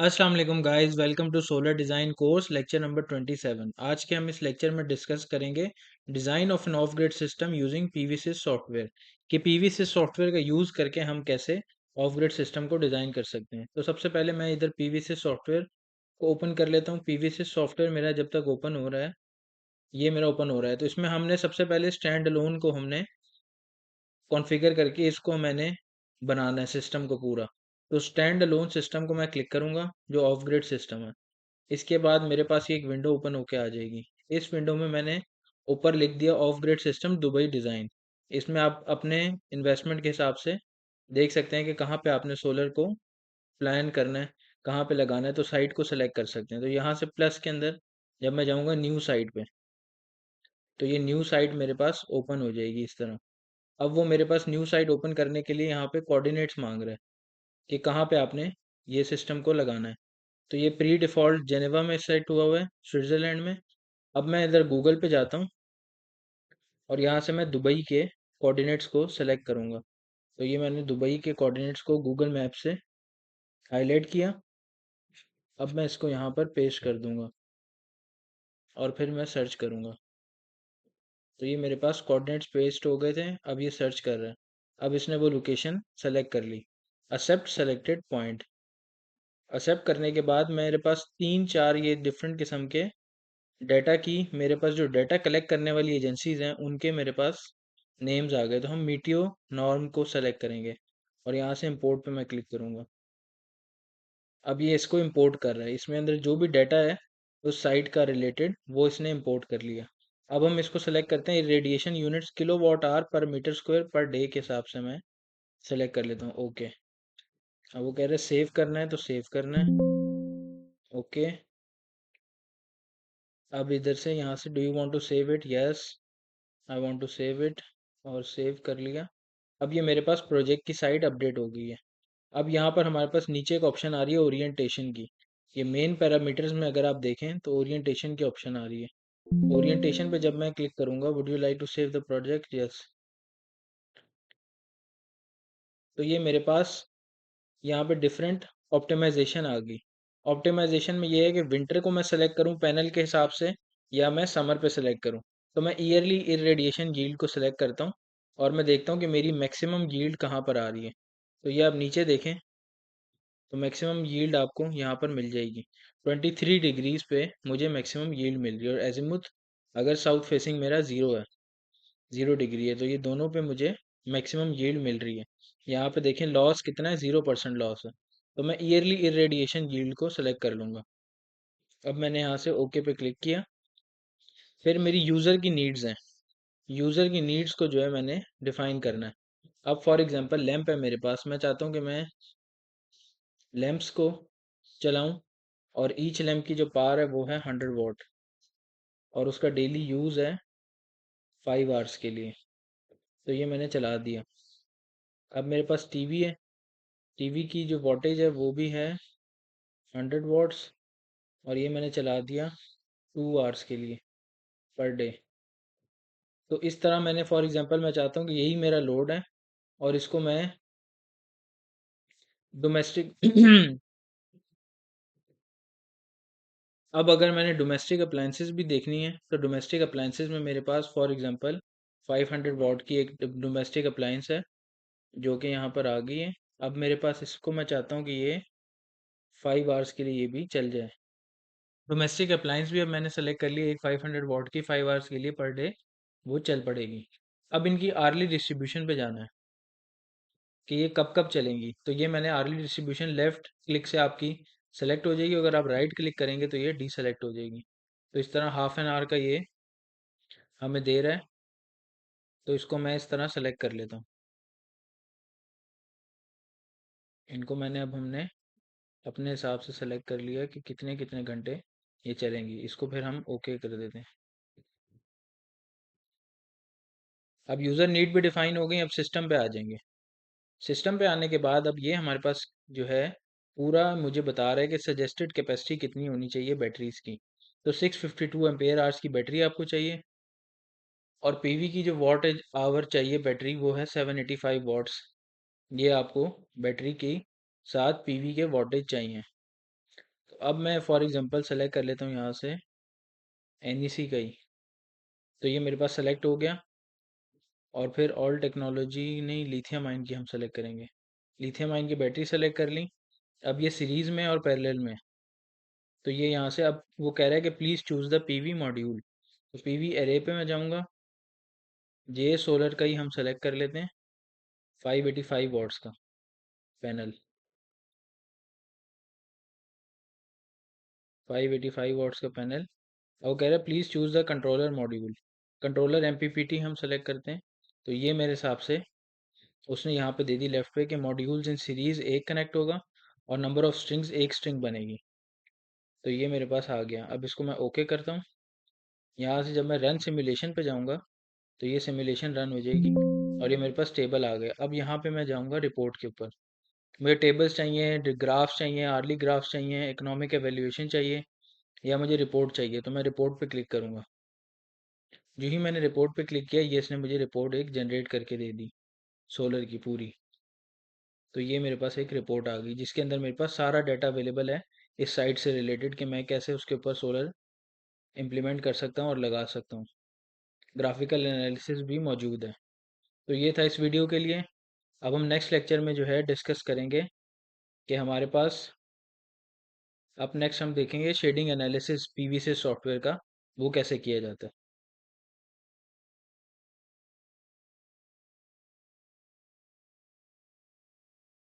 अस्सलाम वालेकुम guys, welcome to solar design course lecture number 27। आज के हम इस लेक्चर में डिस्कस करेंगे design of an off grid system using PVsyst software कि पीवीसिस सॉफ्टवेयर का यूज़ करके हम कैसे ऑफ ग्रिड सिस्टम को डिज़ाइन कर सकते हैं। तो सबसे पहले मैं इधर पीवीसिस सॉफ्टवेयर को ओपन कर लेता हूँ। पीवीसिस सॉफ्टवेयर मेरा जब तक ओपन हो रहा है, ये मेरा ओपन हो रहा है, तो इसमें हमने सबसे पहले स्टैंड अलोन को हमने कॉन्फ़िगर करके इसको मैंने बनाना है सिस्टम को पूरा। तो स्टैंड अलोन सिस्टम को मैं क्लिक करूँगा, जो ऑफ ग्रिड सिस्टम है। इसके बाद मेरे पास ये एक विंडो ओपन होके आ जाएगी। इस विंडो में मैंने ऊपर लिख दिया of grid system Dubai design. इसमें आप अपने इन्वेस्टमेंट के हिसाब से देख सकते हैं कि कहाँ पे आपने सोलर को प्लान करना है, कहाँ पे लगाना है, तो साइट को सेलेक्ट कर सकते हैं। तो यहाँ से प्लस के अंदर जब मैं जाऊँगा न्यू साइट पे, तो ये न्यू साइट मेरे पास ओपन हो जाएगी इस तरह। अब वो मेरे पास न्यू साइट ओपन करने के लिए यहाँ पे कोऑर्डिनेट्स मांग रहा है कि कहाँ पे आपने ये सिस्टम को लगाना है। तो ये प्री डिफ़ॉल्ट जेनेवा में सेट हुआ है, स्विट्ज़रलैंड में। अब मैं इधर गूगल पे जाता हूँ और यहाँ से मैं दुबई के कोऑर्डिनेट्स को सेलेक्ट करूँगा। तो ये मैंने दुबई के कोऑर्डिनेट्स को गूगल मैप से हाईलाइट किया। अब मैं इसको यहाँ पर पेस्ट कर दूँगा और फिर मैं सर्च करूँगा। तो ये मेरे पास कोऑर्डिनेट्स पेस्ट हो गए थे। अब ये सर्च कर रहा है। अब इसने वो लोकेशन सेलेक्ट कर ली। Accept selected point. एक्सेप्ट करने के बाद मेरे पास 3-4 ये डिफरेंट किस्म के डाटा की, मेरे पास जो डाटा कलेक्ट करने वाली एजेंसीज हैं उनके मेरे पास नेम्स आ गए। तो हम मीटियो नॉर्म को सेलेक्ट करेंगे और यहाँ से इंपोर्ट पे मैं क्लिक करूँगा। अब ये इसको इंपोर्ट कर रहा है। इसमें अंदर जो भी डाटा है उस साइट का रिलेटेड वो इसने इंपोर्ट कर लिया। अब हम इसको सेलेक्ट करते हैं radiation units kilowatt hour per meter square per day के हिसाब से मैं सेलेक्ट कर लेता हूँ। ओके। अब वो कह रहे हैं सेव करना है, तो सेव करना है। ओके। अब इधर से यहाँ से do you want to save it? Yes, I want to save it और सेव कर लिया। अब ये मेरे पास प्रोजेक्ट की साइट अपडेट हो गई है। अब यहाँ पर हमारे पास नीचे एक ऑप्शन आ रही है ओरिएंटेशन की। ये मेन पैरामीटर्स में अगर आप देखें तो ओरिएंटेशन की ऑप्शन आ रही है। ओरिएंटेशन पे जब मैं क्लिक करूँगा, would you like to save the project? Yes. तो ये मेरे पास यहाँ पे डिफरेंट ऑप्टिमाइजेशन आ गई। ऑप्टिमाइजेशन में ये है कि विंटर को मैं सेलेक्ट करूँ पैनल के हिसाब से या मैं समर पे सेलेक्ट करूँ। तो मैं ईयरली इरेडिएशन यील्ड को सेलेक्ट करता हूँ और मैं देखता हूँ कि मेरी मैक्सिमम यील्ड कहाँ पर आ रही है। तो ये आप नीचे देखें तो मैक्सिमम यील्ड आपको यहाँ पर मिल जाएगी। 23 डिग्रीज पे मुझे मैक्सिमम यील्ड मिल रही है और एजीमुथ अगर साउथ फेसिंग मेरा ज़ीरो है, 0 डिग्री है, तो ये दोनों पे मुझे मैक्सिमम यील्ड मिल रही है। यहाँ पे देखें लॉस कितना है, 0% लॉस है। तो मैं ईयरली इरेडिएशन यील्ड को सेलेक्ट कर लूँगा। अब मैंने यहाँ से ओके पे क्लिक किया। फिर मेरी यूज़र की नीड्स हैं। यूज़र की नीड्स को जो है मैंने डिफाइन करना है। अब फॉर एग्जांपल लैंप है मेरे पास, मैं चाहता हूँ कि मैं लैंप्स को चलाऊँ और ईच लैंप की जो पावर है वो है 100 वाट और उसका डेली यूज़ है 5 आवर्स के लिए। तो ये मैंने चला दिया। अब मेरे पास टीवी है। टीवी की जो वॉटेज है वो भी है 100 वाट्स और ये मैंने चला दिया 2 आवर्स के लिए पर डे। तो इस तरह मैंने फॉर एग्जांपल मैं चाहता हूँ कि यही मेरा लोड है और इसको मैं डोमेस्टिक अब अगर मैंने डोमेस्टिक अप्लाइंसेस भी देखनी है तो डोमेस्टिक अप्लाइंसेस में मेरे पास फॉर एग्जांपल 500 वाट की एक डोमेस्टिक अप्लाइंस है जो कि यहाँ पर आ गई है। अब मेरे पास इसको मैं चाहता हूँ कि ये 5 आवर्स के लिए ये भी चल जाए। डोमेस्टिक अप्लायंस भी अब मैंने सेलेक्ट कर लिया, एक 500 वाट की 5 आवर्स के लिए पर डे वो चल पड़ेगी। अब इनकी आर्ली डिस्ट्रीब्यूशन पे जाना है कि ये कब कब चलेंगी। तो ये मैंने आर्ली डिस्ट्रीब्यूशन लेफ्ट क्लिक से आपकी सेलेक्ट हो जाएगी, अगर आप राइट क्लिक करेंगे तो ये डी सेलेक्ट हो जाएगी। तो इस तरह हाफ एन आवर का ये हमें दे रहा है, तो इसको मैं इस तरह सेलेक्ट कर लेता हूँ। इनको मैंने अब हमने अपने हिसाब से सेलेक्ट कर लिया कि कितने कितने घंटे ये चलेंगी। इसको फिर हम ओके कर देते हैं। अब यूज़र नीड भी डिफाइन हो गई। अब सिस्टम पे आ जाएंगे। सिस्टम पे आने के बाद अब ये हमारे पास जो है पूरा मुझे बता रहा है कि सजेस्टेड कैपेसिटी कितनी होनी चाहिए बैटरीज की। तो 652 एम्पेयर आवर्स की बैटरी आपको चाहिए और पीवी की जो वॉट आवर चाहिए बैटरी वो है 785 वॉट्स। ये आपको बैटरी के साथ पीवी के वॉटेज चाहिए। अब मैं फॉर एग्जांपल सेलेक्ट कर लेता हूँ यहाँ से NEC का ही। तो ये मेरे पास सेलेक्ट हो गया। और फिर ऑल टेक्नोलॉजी नहीं, लिथियम आयन की हम सेलेक्ट करेंगे। लिथियम आयन की बैटरी सेलेक्ट कर ली। अब ये सीरीज़ में और पैरेलल में। तो ये यहाँ से अब वो कह रहा है कि please choose the PV module. तो PV एरे पे मैं जाऊँगा। जे सोलर का ही हम सेलेक्ट कर लेते हैं, 585 वॉट्स का पैनल। 585 वॉट्स का पैनल। और वो कह रहा है please choose the controller module. Controller MPPT हम सेलेक्ट करते हैं। तो ये मेरे हिसाब से उसने यहाँ पे दे दी लेफ्ट पे कि मॉड्यूल्स इन सीरीज़ एक कनेक्ट होगा और नंबर ऑफ स्ट्रिंग्स एक स्ट्रिंग बनेगी। तो ये मेरे पास आ गया। अब इसको मैं ओके करता हूँ। यहाँ से जब मैं रन सिमुलेशन पे जाऊँगा तो ये सिमुलेशन रन हो जाएगी और ये मेरे पास टेबल आ गया। अब यहाँ पे मैं जाऊँगा रिपोर्ट के ऊपर। मुझे टेबल्स चाहिए, ग्राफ्स चाहिए, आर्ली ग्राफ्स चाहिए, इकोनॉमिक एवेल्यूएशन चाहिए, या मुझे रिपोर्ट चाहिए। तो मैं रिपोर्ट पे क्लिक करूँगा। जो ही मैंने रिपोर्ट पे क्लिक किया, ये इसने मुझे रिपोर्ट एक जनरेट करके दे दी सोलर की पूरी। तो ये मेरे पास एक रिपोर्ट आ गई जिसके अंदर मेरे पास सारा डाटा अवेलेबल है इस साइट से रिलेटेड कि मैं कैसे उसके ऊपर सोलर इम्प्लीमेंट कर सकता हूँ और लगा सकता हूँ। ग्राफिकल एनालिसिस भी मौजूद है। तो ये था इस वीडियो के लिए। अब हम नेक्स्ट लेक्चर में जो है डिस्कस करेंगे कि हमारे पास, अब नेक्स्ट हम देखेंगे शेडिंग एनालिसिस PV से सॉफ्टवेयर का, वो कैसे किया जाता है।